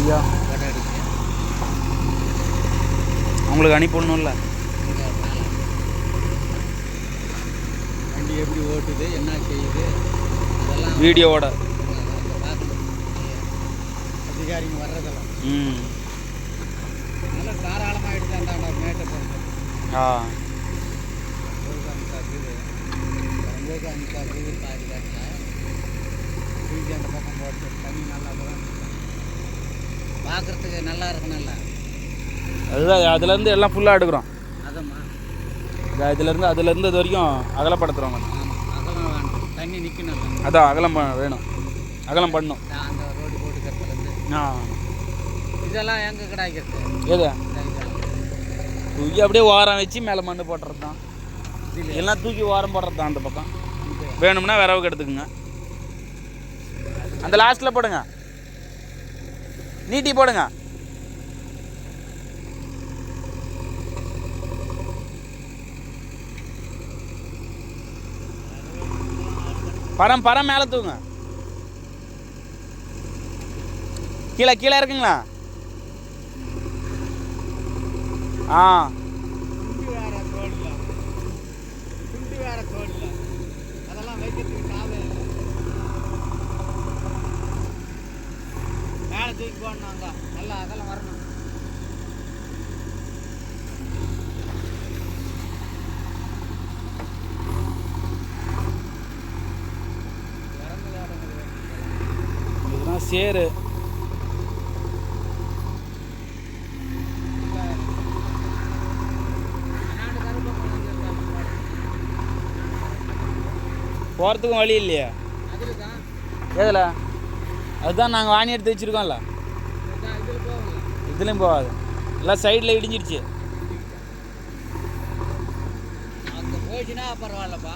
ஐயா உங்களுக்கு அனுப்பிடணும்ல. வண்டி எப்படி ஓட்டுது, என்ன செய்யுது, அதெல்லாம் வீடியோவோட பார்க்கணும். அதிகாரிங்க வர்றதெல்லாம் நல்லா தாராளமாக எடுத்தாண்டாண்டா மேட்டை பொறுத்து. வரும்போது அனுப்பிச்சாக்குது பாதி காட்டில் தூக்கி அந்த பக்கம் போட்டு தண்ணி நல்லா தான் பார்க்குறதுக்கு நல்லா இருக்கணும்ல. அதுதான் அதுலேருந்து எல்லாம் ஃபுல்லாக எடுக்கிறோம். அதம்மா இதுலேருந்து அதுலேருந்து இது வரைக்கும் அகலப்படுத்துகிறோம். ஆமாம், அகலம் வேணும், தண்ணி நிற்கணும். அதான் அகலம் வேணும், அகலம் பண்ணும். அந்த ரோடு போட்டுக்கிறதுலேருந்து இதெல்லாம் எங்கே கிடைக்கிறது? எது தூக்கி அப்படியே ஓரம் வச்சு மேலே மண்ணு போட்டுறது தான். எல்லாம் தூக்கி ஓரம் போடுறது தான். அந்த பக்கம் வேணும்னா விரவுக்கு எடுத்துக்குங்க. அந்த லாஸ்ட்டில் போடுங்க, நீட்டி போடுங்க. பரம் பரம் மேலே தூங்க. கீழே கீழே இருக்குங்களா? துண்டு வேற தோல்ல, துண்டு வேற தோல்ல, அதெல்லாம் வைக்கிறதுக்கு காவே இல்லை. மேலே தூக்கி போடணுங்க, நல்லா அகலம் வரணும். இதுதான் சேரு. போகிறதுக்கும் வழி இல்லையா? எதில்? அதுதான் நாங்கள் வாங்கி எடுத்து வச்சுருக்கோம்ல. இதுலேயும் போகாது, எல்லாம் சைடில் இடிஞ்சிடுச்சு. அங்கே போயிடுச்சுன்னா பரவாயில்லப்பா.